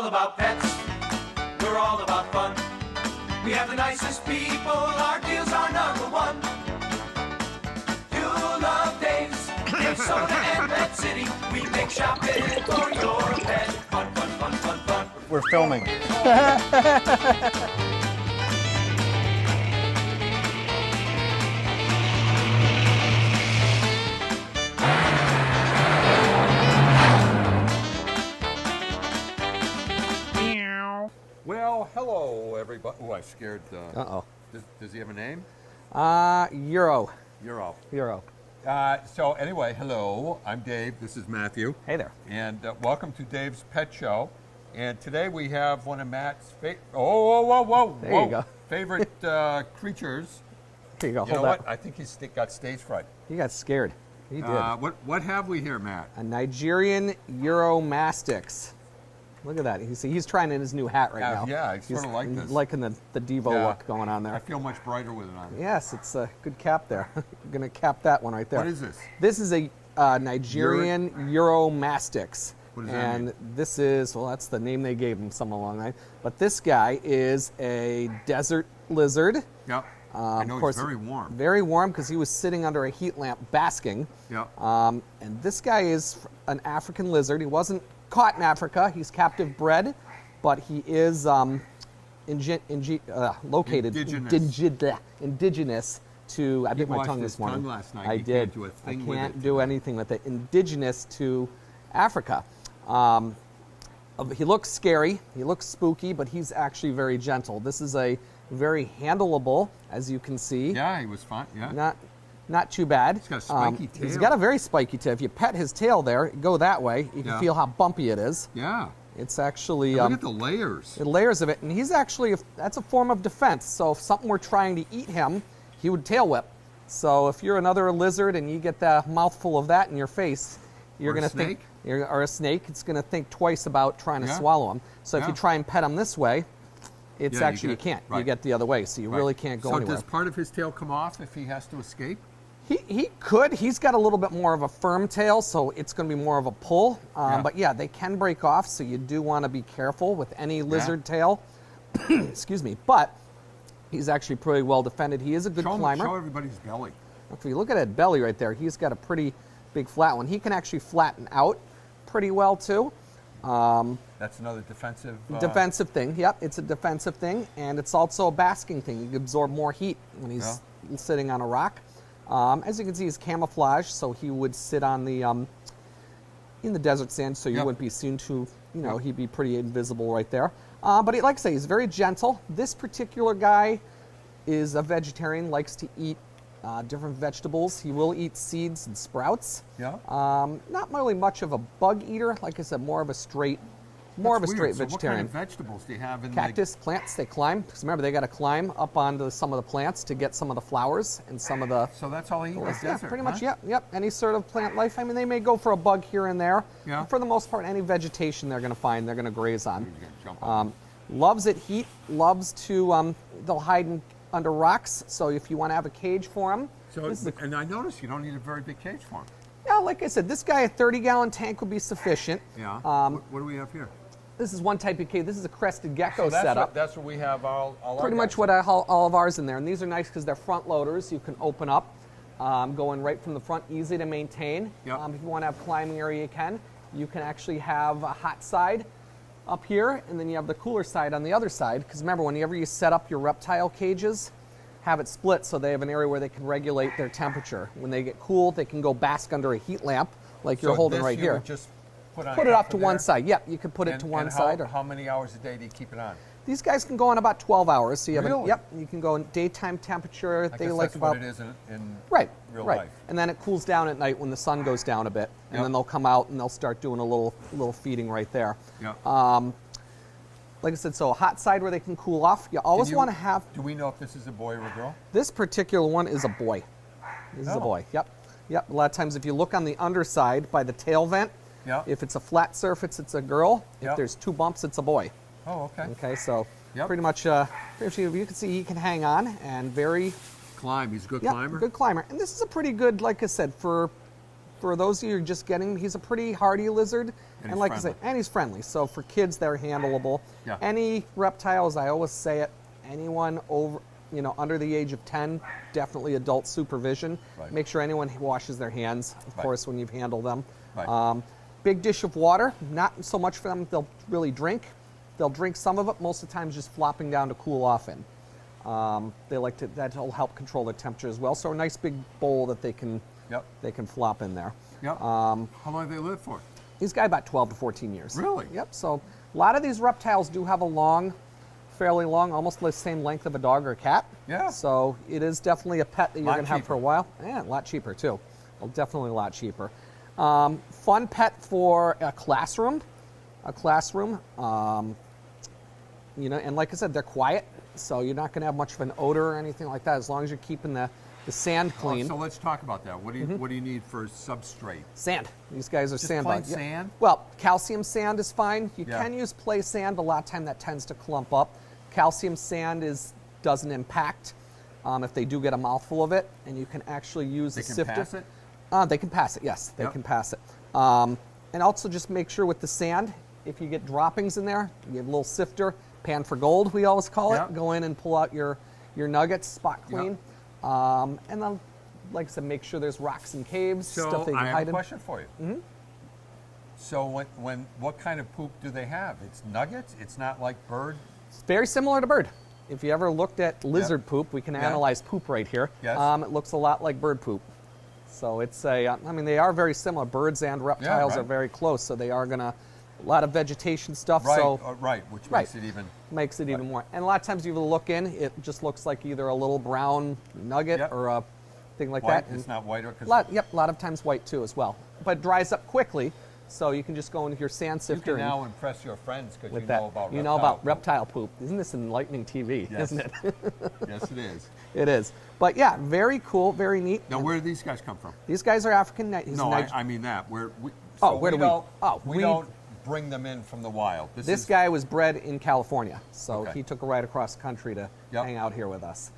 all about pets. We're all about fun. We have the nicest people. Our deals are number one. You'll love Dave's, Minnesota and Pet City. We make shopping for your pet fun, fun, fun, fun, fun. We're filming. Well, hello, everybody. Oh, I scared. Uh-oh. Does he have a name? Euro. Euro. So anyway, hello. I'm Dave. This is Matthew. Hey there. And welcome to Dave's Pet Show. And today we have one of Matt's whoa. There you go. Favorite creatures. Here you go. You know Hold that. what? I think he's got stage fright. He got scared. He did. What have we here, Matt? A Nigerian Euromastix. Look at that. He's trying in his new hat right now. Yeah, I sort of like this. Liking the Devo look going on there. I feel much brighter with it on. Yes, it's a good cap there. I'm going to cap that one right there. What is this? This is a Nigerian Euromastix. What does that mean? And this is, well, that's the name they gave him some along the line. But this guy is a desert lizard. Yep. I know, of course, it's very warm. Very warm because he was sitting under a heat lamp basking. Yep. And this guy is an African lizard. He wasn't caught in Africa. He's captive bred, but he is located indigenous to. I bit my tongue this morning. Tongue last night. I did. I can't do anything with it. Indigenous to Africa. He looks scary. He looks spooky, but he's actually very gentle. This is a very handleable, as you can see. Yeah, he was fine. Yeah. Not too bad. He's got a spiky tail. He's got a very spiky tail. If you pet his tail there, go that way, you can feel how bumpy it is. Yeah. It's actually... look at the layers. The layers of it. And he's actually, that's a form of defense. So if something were trying to eat him, he would tail whip. So if you're another lizard and you get the mouthful of that in your face, you're going to think... Or a snake, it's going to think twice about trying to swallow him. So if you try and pet him this way, it's actually, you can't. Right. You get the other way, so you really can't go anywhere. So does part of his tail come off if he has to escape? He could. He's got a little bit more of a firm tail, so it's going to be more of a pull. But yeah, they can break off, so you do want to be careful with any lizard tail. Excuse me. But he's actually pretty well defended. He is a good climber. Show everybody's belly. If you look at that belly right there, he's got a pretty big flat one. He can actually flatten out pretty well too. That's another defensive... defensive thing. Yep, it's a defensive thing, and it's also a basking thing. He can absorb more heat when he's sitting on a rock. As you can see, he's camouflage, so he would sit on the in the desert sand, so you wouldn't be seen to, he'd be pretty invisible right there. But like I say, he's very gentle. This particular guy is a vegetarian, likes to eat different vegetables. He will eat seeds and sprouts. Yeah. Not really much of a bug eater. Like I said, more of a straight vegetarian. So what kind of vegetables do you have in Cactus plants, they climb. Because remember, they got to climb up onto some of the plants to get some of the flowers and some of the... So that's all he eats? Yeah, pretty much, yep. Any sort of plant life. I mean, they may go for a bug here and there. Yeah. But for the most part, any vegetation they're going to find, they're going to graze on. Loves it heat, loves to... they'll hide under rocks, so if you want to have a cage for them... And I noticed you don't need a very big cage for him. Yeah, like I said, this guy, a 30-gallon tank would be sufficient. Yeah. What do we have here? This is one type of cage. This is a crested gecko setup. That's what we have all pretty much what all of ours in there. And these are nice because they're front loaders. You can open up, going right from the front, easy to maintain. Yep. If you want to have climbing area, you can. You can actually have a hot side up here, and then you have the cooler side on the other side. Because remember, whenever you set up your reptile cages, have it split so they have an area where they can regulate their temperature. When they get cool, they can go bask under a heat lamp like you're holding right here. Just put it off to one side. Yep, you could put it to one side. How many hours a day do you keep it on? These guys can go on about 12 hours. So you have really? Yep, you can go in daytime temperature. I guess that's about what it is in real life. And then it cools down at night when the sun goes down a bit, and then they'll come out and they'll start doing a little feeding right there. Yep. Like I said, so a hot side where they can cool off. You always want to have... Do we know if this is a boy or a girl? This particular one is a boy. This is a boy. Yep. A lot of times if you look on the underside by the tail vent, if it's a flat surface, it's a girl. If there's two bumps, it's a boy. Oh, okay. Okay, so pretty much, you can see he can hang on and very... He's a good climber? Good climber. And this is a pretty good, like I said, for those of you who are just getting, he's a pretty hardy lizard. he's like I friendly. say, and he's friendly. So for kids, they're handleable. Yeah. Any reptiles, I always say it, anyone over, under the age of 10, definitely adult supervision. Right. Make sure anyone washes their hands, of Right. course, when you handle them. Right. Big dish of water, not so much for them, they'll really drink. They'll drink some of it, most of the time just flopping down to cool off in. They like to, that'll help control their temperature as well. So a nice big bowl that they can Yep. flop in there. Yep. How long do they live for? These guys about 12 to 14 years. Really? Yep. So a lot of these reptiles do have fairly long, almost the same length of a dog or a cat. Yeah. So it is definitely a pet that you're Lot going to have for a cheaper. while. Yeah, a lot cheaper too. Well, definitely a lot cheaper. Fun pet for a classroom. And like I said, they're quiet, so you're not going to have much of an odor or anything like that, as long as you're keeping the sand clean. So let's talk about that. What do you need for substrate? Sand. These guys are Just sand plain bugs. Yeah. sand? Well, calcium sand is fine. You Yeah. can use play sand, but a lot of time that tends to clump up. Calcium sand doesn't impact if they do get a mouthful of it, and you can actually use They a can sifter. pass it? They can pass it, yes. They Yep. can pass it. And also just make sure with the sand, if you get droppings in there, you have a little sifter, pan for gold, we always call it. Yep. Go in and pull out your nuggets, spot Yep. clean. And then, like I said, make sure there's rocks and caves, So stuff they can I have hide a in. question for you. Mm-hmm. So what kind of poop do they have? It's nuggets? It's not like bird? It's very similar to bird. If you ever looked at lizard poop, we can Yeah. analyze poop right here. Yes. It looks a lot like bird poop. So it's they are very similar. Birds and reptiles right. are very close, so they are going to, a lot of vegetation stuff. Right, So right, which Right. makes it even. makes it even more. And a lot of times you look in, it just looks like either a little brown nugget Yep. or a thing like White. that. It's not white. Because A lot of times white too as well. But it dries up quickly, so you can just go into your sand you sifter can and now impress your friends because with you that. know about you know about reptile reptile poop. Isn't this enlightening TV? Yes. Isn't it? poop. Yes, it is. It is. But yeah, very cool, very neat. Now, where do these guys come from? These guys are African. He's No, Niger- I mean that. Where we, Oh, so where we do we- don't, oh, we we- don't bring them in from the wild. This is, guy was bred in California, so Okay. he took a ride across country to Yep. hang out here with us.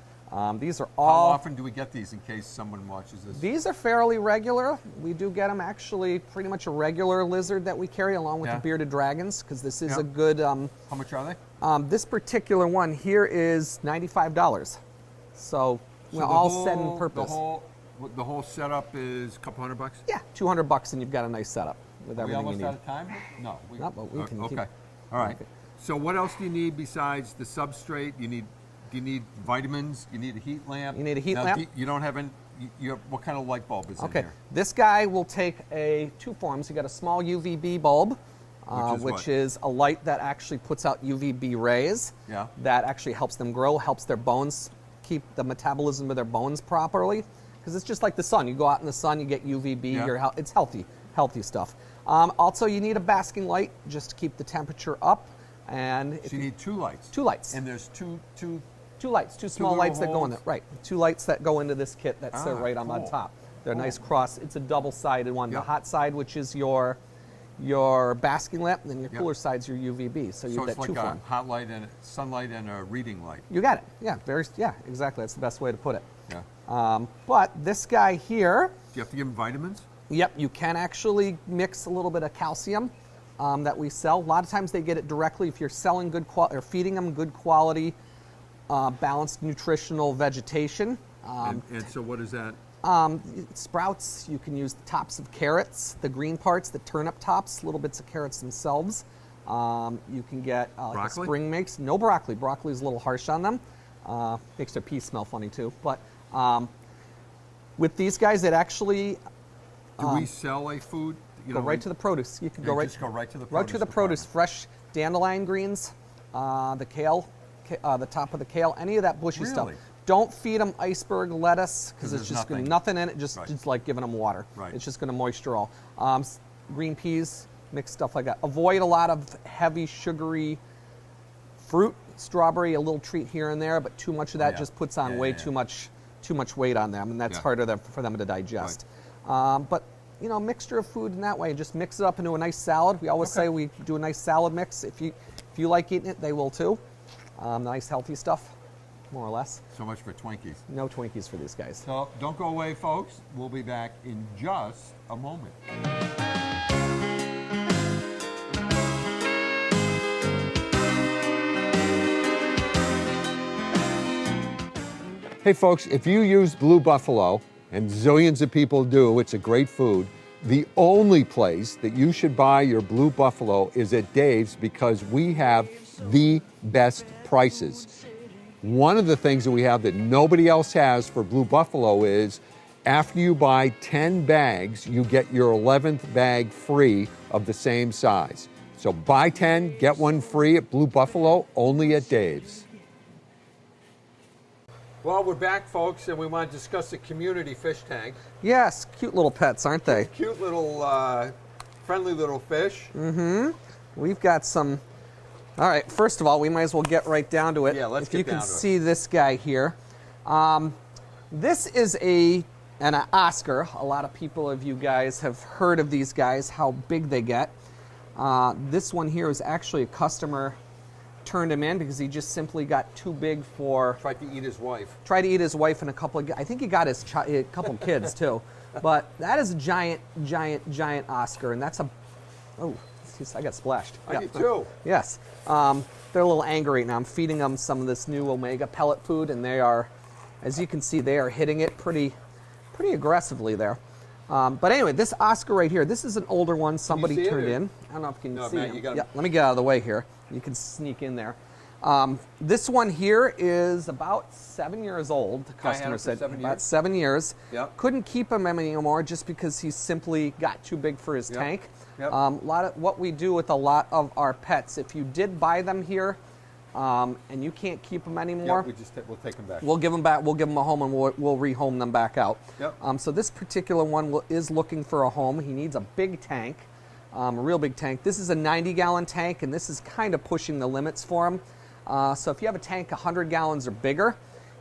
These are How all. often do we get these in case someone watches this? These are fairly regular. We do get them actually pretty much a regular lizard that we carry along with Yeah. the bearded dragons because this is Yeah. a good. How much are they? This particular one here is $95. So, So all set in purpose. The whole setup is a couple $100. Yeah, $200 and you've got a nice setup with Are we everything you almost need. out of time? No. No, but we can keep- Okay. All right. Okay. So what else do you need besides the substrate? Do you need vitamins? You need a heat lamp? You need a heat Now, lamp? You don't have any. You have, what kind of light bulb is in Okay, here? this guy will take two forms. You got a small UVB bulb, Which which what? is a light that actually puts out UVB rays. Yeah. That actually helps them grow, helps their bones keep the metabolism of their bones properly. Because it's just like the sun. You go out in the sun, you get UVB. Yeah. It's healthy stuff. Also, you need a basking light just to keep the temperature up. And if So you need two lights. two lights. And there's two. Two lights, two small little lights that go in there. holes? Right, two lights that go into this kit that sit Ah, right on cool. top. They're Cool. nice cross. It's a double-sided one. Yep. The hot side, which is your basking lamp, and then your Yep. cooler side's your UVB. So So you've it's got like two a form. hot light and sunlight and a reading light. You got it. Yeah, exactly. That's the best way to put it. Yeah. But this guy here, Do you have to give them vitamins? yep, you can actually mix a little bit of calcium that we sell. A lot of times they get it directly if you're selling good quality or feeding them good quality, balanced nutritional vegetation. And so what is that? Sprouts, you can use the tops of carrots, the green parts, the turnip tops, little bits of carrots themselves. You can get like a Broccoli? spring mix. No broccoli. Broccoli is a little harsh on them. Makes their peas smell funny too. But with these guys, it actually Do we sell a food? You go know, right to the produce. You can go Yeah, right just go right to the right to the produce produce. Fresh dandelion greens, the kale, the top of the kale, any of that bushy stuff. Really? Don't feed them iceberg lettuce because 'Cause it's there's just nothing. nothing in it. Right. Just like giving them water. Right. It's just going to moisture all. Green peas, mixed stuff like that. Avoid a lot of heavy sugary fruit. Strawberry, a little treat here and there, but too much of that yeah. just puts on Yeah, way yeah, yeah. too much weight on them, and that's Yeah. harder for them to digest. But mixture of food in that way. Just mix it up into a nice salad. We always Okay. say we do a nice salad mix. If you like eating it, they will too. Nice healthy stuff, more or less. So much for Twinkies. No Twinkies for these guys. So don't go away, folks. We'll be back in just a moment. Hey folks, if you use Blue Buffalo, and zillions of people do, it's a great food, the only place that you should buy your Blue Buffalo is at Dave's because we have the best prices. One of the things that we have that nobody else has for Blue Buffalo is after you buy 10 bags, you get your 11th bag free of the same size. So buy 10, get one free at Blue Buffalo, only at Dave's. Well, we're back, folks, and we want to discuss the community fish tank. Yes, cute little pets, aren't they? Cute little, friendly little fish. Mm-hmm. We've got some. All right, first of all, we might as well get right down to it. Yeah, let's if get you down can to it. see this guy here. This is an Oscar. A lot of people of you guys have heard of these guys, how big they get. This one here is actually a customer turned him in because he just simply got too big for. Tried to eat his wife. Tried to eat his wife and a couple of. I think he got a couple kids too, but that is a giant Oscar, and that's a. Oh, I got splashed. I did too. Yes, they're a little angry right now. I'm feeding them some of this new Omega pellet food, and they are, as you can see, they are hitting it pretty aggressively there. But anyway, this Oscar right here, this is an older one somebody see it, turned or- in. I don't know if you can No, see Matt, him. you gotta- Yeah, let me get out of the way here. You can sneak in there. This one here is about 7 years old, the Guy had customer him for said. 7 About years? 7 years. Yep. Couldn't keep him anymore just because he simply got too big for his Yep. tank. Yep. Lot of what we do with a lot of our pets, if you did buy them here and you can't keep them anymore, We'll take them back. we'll give them back. We'll give them a home, and we'll rehome them back out. Yep. So this particular one is looking for a home. He needs a big tank, a real big tank. This is a 90-gallon tank, and this is kind of pushing the limits for him. So if you have a tank 100 gallons or bigger,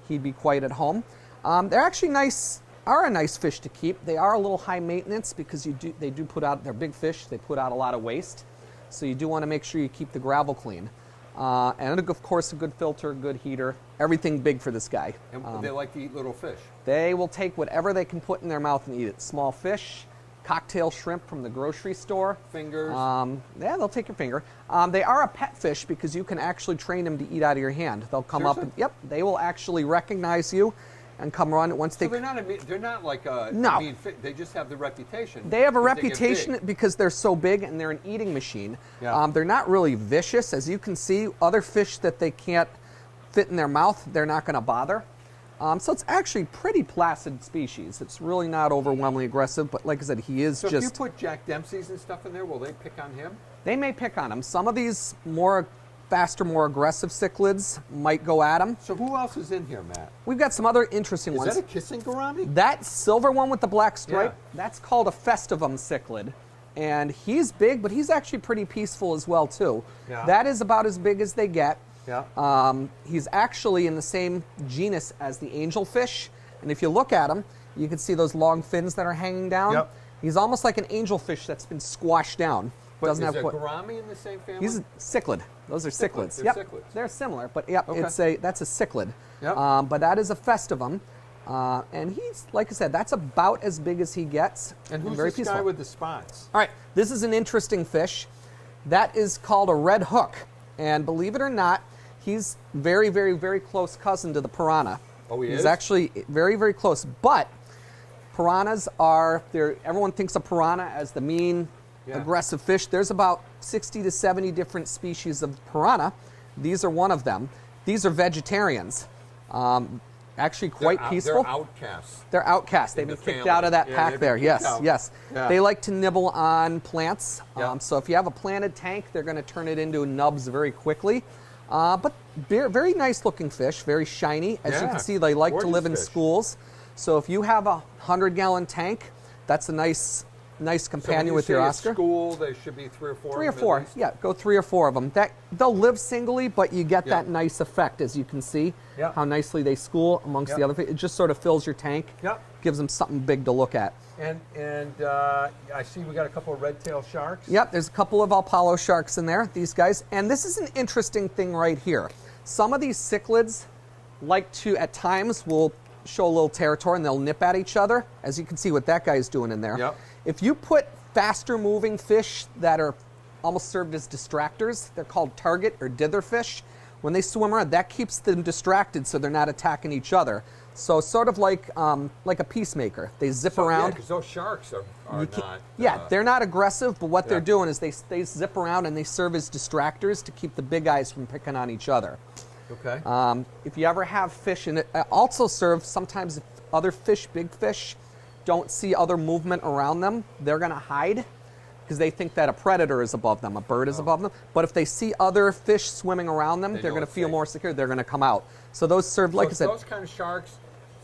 he'd be quite at home. They're actually nice. Are a nice fish to keep. They are a little high maintenance because they do put out. They're big fish. They put out a lot of waste, so you do want to make sure you keep the gravel clean. And of course, a good filter, good heater, everything big for this guy. And they like to eat little fish. They will take whatever they can put in their mouth and eat it. Small fish, cocktail shrimp from the grocery store. Fingers. Yeah, they'll take your finger. They are a pet fish because you can actually train them to eat out of your hand. They'll come up and, Seriously? they will actually recognize you and come run once they. So they're not like a No. mean fish. They just have the reputation. They have a that they get reputation big. because they're so big and they're an eating machine. Yeah. They're not really vicious. As you can see, other fish that they can't fit in their mouth, they're not going to bother. So it's actually pretty placid species. It's really not overwhelmingly aggressive, but like I said, he is So just. if you put Jack Dempsey's and stuff in there, will they pick on him? They may pick on him. Some of these faster, more aggressive cichlids might go at him. So who else is in here, Matt? We've got some other interesting Is ones. that a kissing gourami? That silver one with the black stripe, Yeah. that's called a festivum cichlid. And he's big, but he's actually pretty peaceful as well, too. Yeah. That is about as big as they get. Yeah. He's actually in the same genus as the angelfish. And if you look at him, you can see those long fins that are hanging down. Yep. He's almost like an angelfish that's been squashed down. But Doesn't is have a quite. gourami in the same family? He's a cichlid. Those are cichlids. They're Yep. cichlids. They're similar, but yep, Okay. that's a cichlid. Yep. But that is a festivum. And he's, like I said, that's about as big as he gets. and who's very this peaceful. guy with the spots? All right, this is an interesting fish. That is called a red hook. And believe it or not, he's very, very, very close cousin to the piranha. Oh, he He's is? actually very, very close. But piranhas everyone thinks of piranha as the mean, Yeah. aggressive fish. There's about 60 to 70 different species of piranha. These are one of them. These are vegetarians. Actually quite peaceful. They're outcasts. They're outcasts. They've In been the kicked family. out of that Yeah, pack they've there. been Yes, kicked out. yes. Yeah. They like to nibble on plants. Yeah. So if you have a planted tank, they're going to turn it into nubs very quickly. But very nice looking fish, very shiny. As you Yeah, can see, they like to gorgeous live in fish. schools. So if you have a 100-gallon tank, that's a nice companion so when with you your say at Oscar. school, there should be 3 or 4. 3 or of them at 4, least? yeah, go 3 or 4 of them. They'll live singly, but you get Yeah. that nice effect, as you can see, Yeah. how nicely they school amongst Yeah. the other fish. It just sort of fills your tank, Yeah. gives them something big to look at. And I see we got a couple of red-tailed sharks. Yep, there's a couple of Apollo sharks in there, these guys. And this is an interesting thing right here. Some of these cichlids like to, at times, will show a little territory and they'll nip at each other, as you can see what that guy's doing in there. Yep. If you put faster moving fish that are almost served as distractors, they're called target or dither fish. When they swim around, that keeps them distracted so they're not attacking each other. So sort of like a peacemaker. They zip around. because those sharks are not. Yeah, they're not aggressive, but what they're yeah. doing is they zip around and they serve as distractors to keep the big guys from picking on each other. Okay. If you ever have fish, and it also serves sometimes if other fish, big fish, don't see other movement around them, they're going to hide because they think that a predator is above them, a bird is above them. But if they see other fish swimming around them, they're going to feel more secure. They're going to come out. So those serve, like I said, those kind of sharks.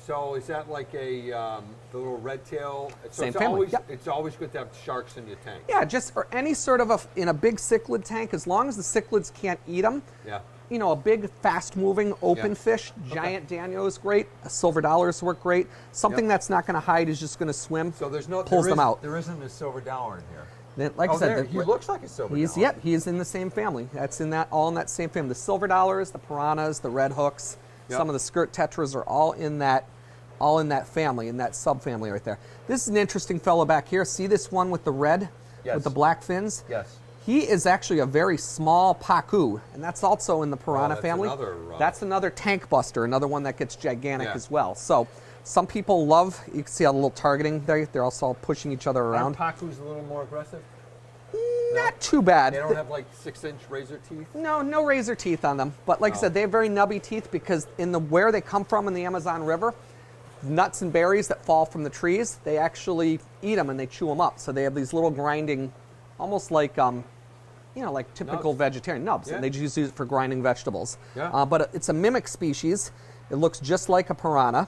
So is that like the little red tail? So Same it's family, Always, yep. It's always good to have sharks in your tank. yeah, or any sort of in a big cichlid tank, as long as the cichlids can't eat them. Yeah. You know, a big, fast-moving, open Yeah. fish, giant Daniel is great. Silver dollars work great. Something Yep. that's not going to hide is just going to swim. So there's no pulls them out. There isn't a silver dollar in here. Then, like I said, he looks like a silver dollar. Yep, he is in the same family. That's all in that same family. The silver dollars, the piranhas, the red hooks, Yep. some of the skirt tetras are all in that family, in that subfamily right there. This is an interesting fellow back here. See this one with the red, Yes. with the black fins? Yes. He is actually a very small pacu, and that's also in the piranha that's family. That's another tank buster, another one that gets gigantic Yeah. as well. So some people love, you can see a little targeting there. They're also pushing each other around. Aren't pacus a little more aggressive? Not too bad. They don't have like 6-inch razor teeth? No razor teeth on them. But like I said, they have very nubby teeth because where they come from in the Amazon River, nuts and berries that fall from the trees, they actually eat them and they chew them up. So they have these little grinding, almost like like typical Nubs. vegetarian nubs, Yeah. and they just use it for grinding vegetables. Yeah. But it's a mimic species. It looks just like a piranha,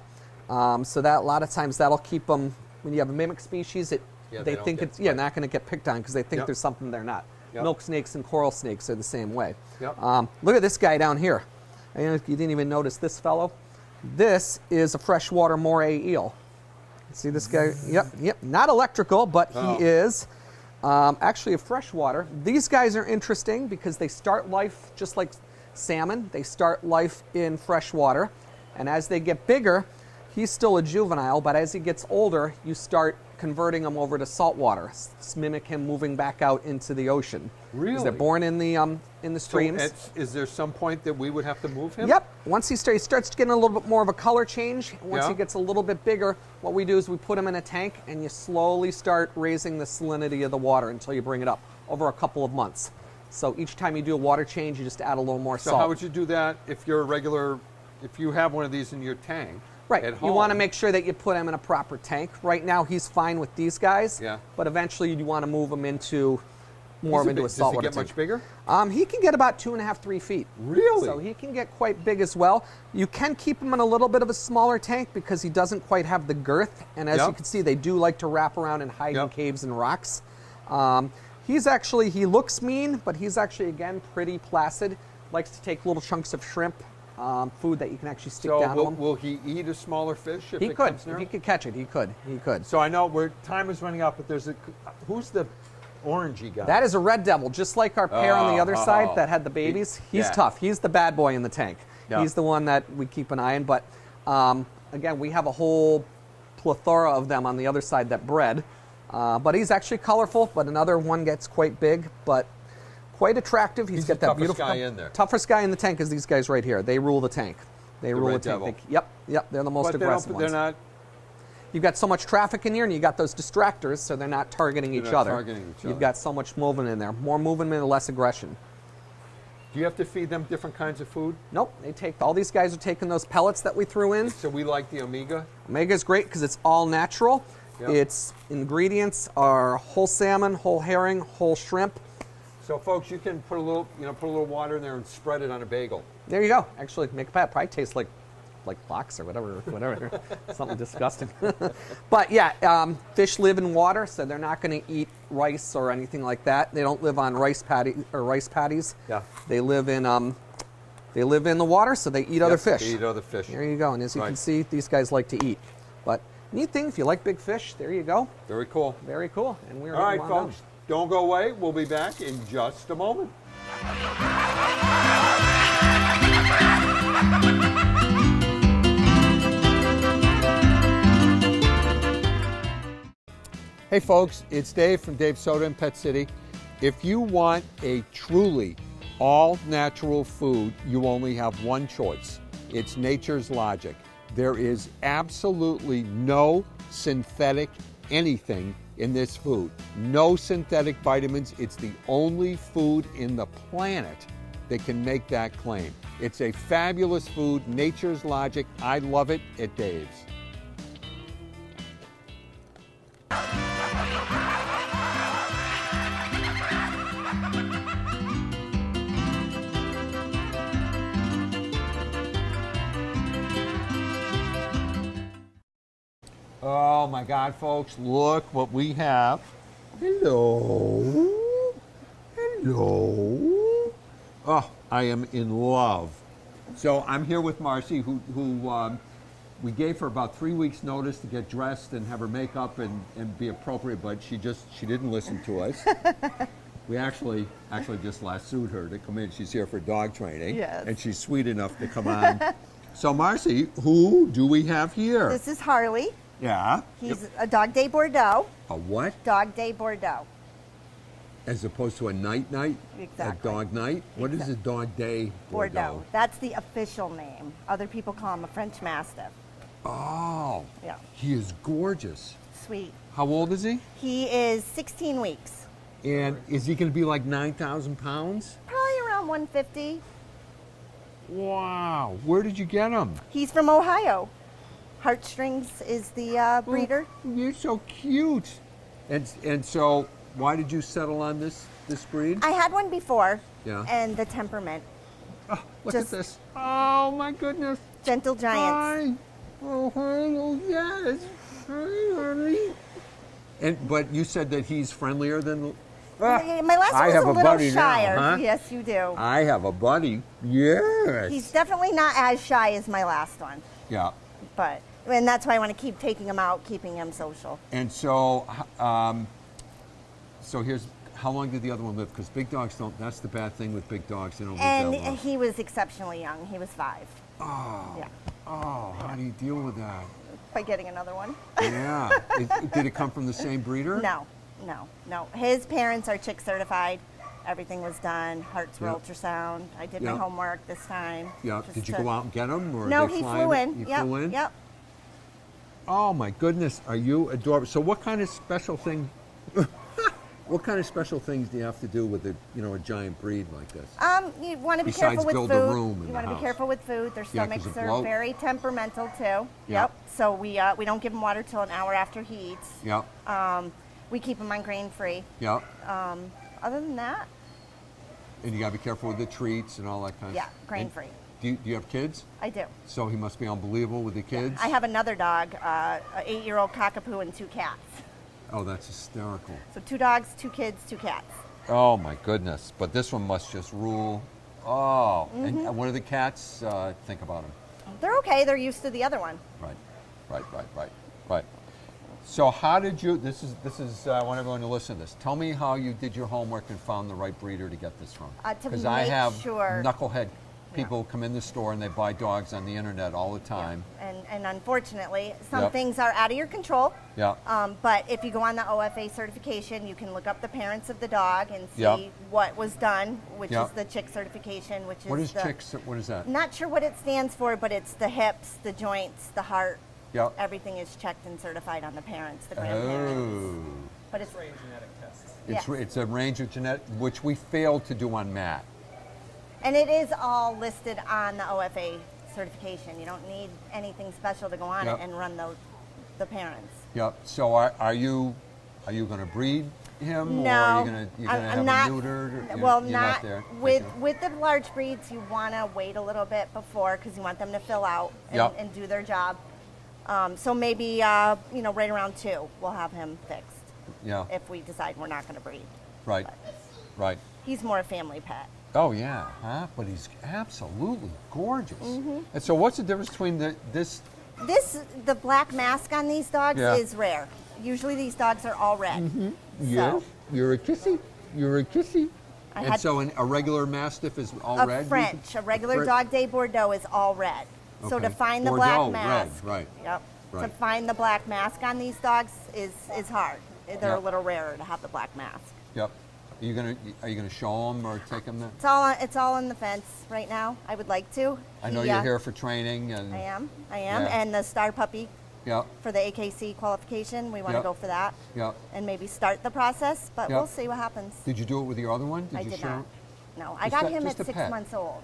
so that a lot of times that'll keep them. When you have a mimic species, Yeah, they don't think get it's bite. not going to get picked on because they think Yep. there's something they're not. Yep. Milk snakes and coral snakes are the same way. Yep. Look at this guy down here. I don't know if you didn't even notice this fellow. This is a freshwater moray eel. See this guy? Yep. Not electrical, but he is actually a freshwater. These guys are interesting because they start life just like salmon. They start life in freshwater, and as they get bigger, he's still a juvenile, but as he gets older, you start converting him over to saltwater, mimic him moving back out into the ocean. 'Cause Really? they're born in the streams. So is there some point that we would have to move him? Yep. Once he starts getting a little bit more of a color change, and once Yeah. he gets a little bit bigger, what we do is we put him in a tank and you slowly start raising the salinity of the water until you bring it up over a couple of months. So each time you do a water change, you just add a little more So salt. how would you do that if you have one of these in your tank? Right. At You home? want to make sure that you put him in a proper tank. Right now, he's fine with these guys. Yeah. But eventually, you want to move him into more into a saltwater Does he get tank. much bigger? He can get about 2.5, 3 feet. Really? So he can get quite big as well. You can keep him in a little bit of a smaller tank because he doesn't quite have the girth. And as Yep. you can see, they do like to wrap around and hide in Yep. caves and rocks. He looks mean, but he's actually, again, pretty placid. Likes to take little chunks of shrimp, food that you can actually stick down to So him. will he eat a smaller fish if He it could. comes near If he him? could catch it, he could. He could. So I know time is running out, but who's the orangey guy? That is a red devil, just like our pair on the other side that had the babies. He's yeah. tough. He's the bad boy in the tank. Yeah. He's the one that we keep an eye on. But again, we have a whole plethora of them on the other side that bred. But he's actually colorful, but another one gets quite big, but quite attractive. He's got the that toughest beautiful guy in there. Toughest guy in the tank is these guys right here. They rule the tank. They rule red the tank. devil. Yep. They're the most But aggressive ones. they're not. You've got so much traffic in here, and you got those distractors, so they're not targeting each not other. targeting each You've other. got so much movement in there. More movement, less aggression. Do you have to feed them different kinds of food? Nope, all these guys are taking those pellets that we threw in. So we like the Omega. Omega is great because it's all natural. Yep. Its ingredients are whole salmon, whole herring, whole shrimp. So folks, you can put a little water in there and spread it on a bagel. There you go. Actually, make a pat. Probably tastes like box or whatever, something disgusting. But yeah, fish live in water, so they're not going to eat rice or anything like that. They don't live on rice patties. Yeah. They live in the water, so they eat other fish. They eat other fish. There you go. And as you can Right. see, these guys like to eat. But neat thing, if you like big fish, there you go. Very cool. Very cool. And we're All right, getting wound folks, don't go away. We'll be back in just a moment. Hey folks, it's Dave from Dave's Soda in Pet City. If you want a truly all natural food, you only have one choice. It's Nature's Logic. There is absolutely no synthetic anything in this food. No synthetic vitamins. It's the only food in the planet that can make that claim. It's a fabulous food, nature's logic. I love it at Dave's. Oh my God, folks, look what we have. Hello. Hello. Oh, I am in love. So I'm here with Marcy, who we gave her about 3 weeks notice to get dressed and have her makeup and be appropriate, but she didn't listen to us. We actually just lassoed her to come in. She's here for dog training. Yes. And she's sweet enough to come on. So Marcy, who do we have here? This is Harley. Yeah. He's a Dog Day Bordeaux. A what? Dog Day Bordeaux. As opposed to a night? Exactly. A dog night? What is a dog day Bordeaux? That's the official name. Other people call him a French Mastiff. Oh. Yeah. He is gorgeous. Sweet. How old is he? He is 16 weeks. And is he going to be like 9,000 pounds? Probably around 150. Wow. Where did you get him? He's from Ohio. Heartstrings is the breeder. Oh, you're so cute. And so why did you settle on this breed? I had one before. Yeah. And the temperament. Oh, look just- at this. Oh my goodness. Gentle giants. Hi. Oh, hi. Oh, yes. Hi, honey. But you said that he's friendlier than. My last I one was have a a little buddy shyer. now, huh? Yes, you do. I have a buddy. Yes. He's definitely not as shy as my last one. Yeah. And that's why I want to keep taking him out, keeping him social. And so, here's how long did the other one live? Because big dogs don't. That's the bad thing with big dogs. They don't live And that long. he was exceptionally young. He was 5. Oh. Yeah. Oh, how do you deal with that? By getting another one. Yeah. Did it come from the same breeder? No. His parents are chick certified. Everything was done. Hearts were Yep. ultrasound. I did my Yep. homework this time. Yeah. just Did you to- go out and get him, or No, they he fly flew him? in. He Yep. flew in. Yep. Oh my goodness, are you adorable? So what kind of special thing? What kind of special things do you have to do with a giant breed like this? You want to be Besides careful with build food. a room in You the want to be house. careful with food. Their 'cause stomachs of are bloat. very temperamental too. Yeah. Yep. So we don't give him water till an hour after he eats. Yep. We keep him on grain free. Yep. Other than that, And you gotta be careful with the treats and all that kind of yeah, stuff. grain And free. Do you have kids? I do. So he must be unbelievable with the kids. I have another dog, an 8-year-old cockapoo and 2 cats. Oh, that's hysterical. So 2 dogs, 2 kids, 2 cats. Oh my goodness! But this one must just rule. Oh, Mm-hmm. and what do the cats think about him? They're okay. They're used to the other one. Right. So how did you? This is. I want everyone to listen to this. Tell me how you did your homework and found the right breeder to get this from. To Because I make have sure- knucklehead people come in the store and they buy dogs on the internet all the time. And unfortunately, some Yep. things are out of your control. Yeah. But if you go on the OFA certification, you can look up the parents of the dog and see Yep. what was done, which Yep. is the chick certification, which is What is the, chicks? What is that? Not sure what it stands for, but it's the hips, the joints, the heart. Yep. Everything is checked and certified on the parents, the grandparents. Oh. But it's It's, Yes. it's a range of genetic, which we failed to do on Matt. And it is all listed on the OFA certification. You don't need anything special to go on Yep. it and run the parents. Yep. So are you going to breed him, No, or are you going to I'm have not. him neutered? Or Well, you're not there. with Okay. with the large breeds. You want to wait a little bit before because you want them to fill out and, Yep. and do their job. So maybe right around 2, we'll have him fixed Yeah. if we decide we're not going to breed. Right. Right. He's more a family pet. Oh yeah, huh? But he's absolutely gorgeous. Mm-hmm. And so, what's the difference between this? The black mask on these dogs Yeah. is rare. Usually these dogs are all red. Mm-hmm. So, You're a kissy. You're a kissy. I And had- so, a regular Mastiff is all a red. French, a regular Fre- Dog Day Bordeaux is all red. So Okay. to find the Bordeaux, black red, mask, right. Yep. To Right. find the black mask on these dogs is hard. They're Yep. a little rarer to have the black mask. Yep. Are you gonna show them or take them? It's all in the fence right now. I would like to. I know you're here for training, and I am, Yeah. and the star puppy yeah, for the AKC qualification. We want to Yep. go for that. yeah. And maybe start the process, but Yep. we'll see what happens. Did you do it with your other one? I you did share not. it? No, I Just got a- him just at a 6 pet. months old,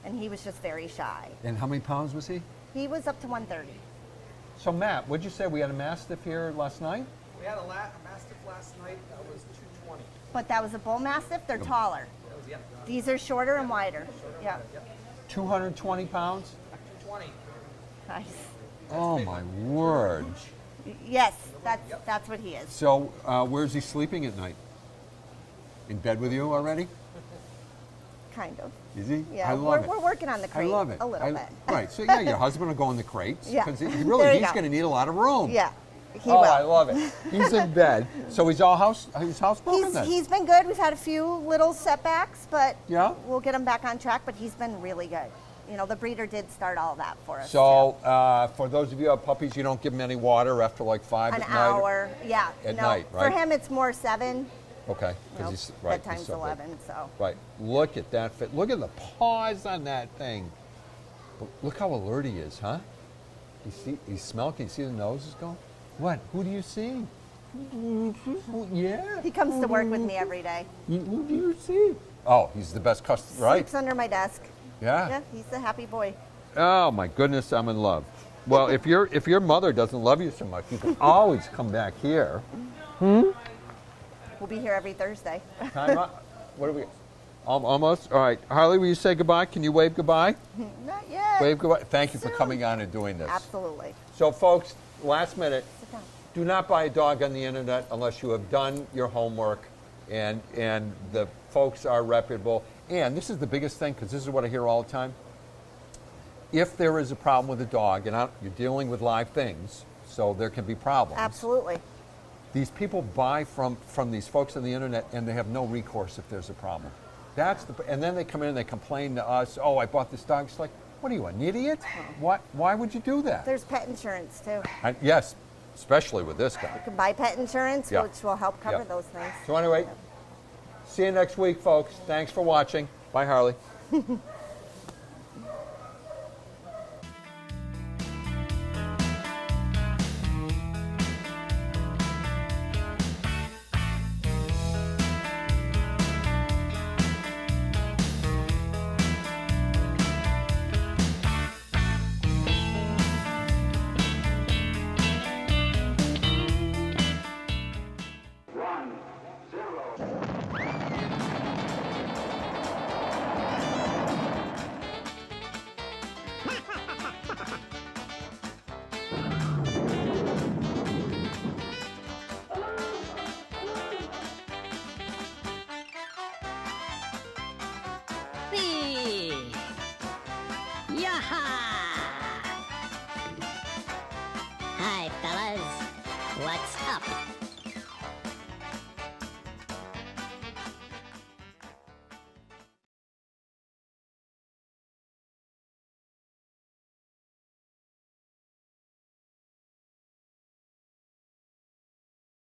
and he was just very shy. And how many pounds was he? He was up to 130. So Matt, what'd you say? We had a Mastiff here last night? We had a Mastiff last night that was 220. But that was a bull mastiff. They're taller. These are shorter and wider. Yeah. 220 pounds? 220. Nice. Oh my word. Yes, that's what he is. So where's he sleeping at night? In bed with you already? Kind of. Is he? Yeah, I love it. we're working on the I crate love it. a little bit. Right. So yeah, your husband will go in the crates. Yeah. Because There he's you going go. to need a lot of room. Yeah, he Oh, will. I love it. He's in bed. So he's housebroken then? He's been good. We've had a few little setbacks, but Yeah? we'll get him back on track. But he's been really good. You know, the breeder did start all that for us. So for those of you who have puppies, you don't give them any water after like 5 an at night? hour, yeah. At no, night, right? For him, it's more 7. Okay. You know, Because he's right. he's bedtime's so big. 11. So Right. Look at that fit. Look at the paws on that thing. But look how alert he is, huh? He's smelling. Can you see the nose is going? What? Who do you see? Yeah. he comes to work with me every day. Who do you see? Oh, he's the best customer, right? Sleeps under my desk. Yeah, he's a happy boy. Oh my goodness, I'm in love. Well, if your mother doesn't love you so much, you can always come back here. We'll be here every Thursday. Time up. What are we? Almost. All right, Harley, will you say goodbye? Can you wave goodbye? Not yet. Wave goodbye. Thank you for Soon. coming on and doing this. Absolutely. So, folks, last minute. Sit down. Do not buy a dog on the internet unless you have done your homework and the folks are reputable. And this is the biggest thing, because this is what I hear all the time. If there is a problem with a dog, and you're dealing with live things, so there can be problems. Absolutely. These people buy from these folks on the internet, and they have no recourse if there's a problem. And then they come in and they complain to us, oh, I bought this dog. It's like, what are you, an idiot? Why would you do that? There's pet insurance too. Yes, especially with this guy. You can buy pet insurance, Yeah. which will help cover Yeah. those things. So anyway, see you next week, folks. Thanks for watching. Bye, Harley. Whee! Yaha! Hi, fellas. What's up?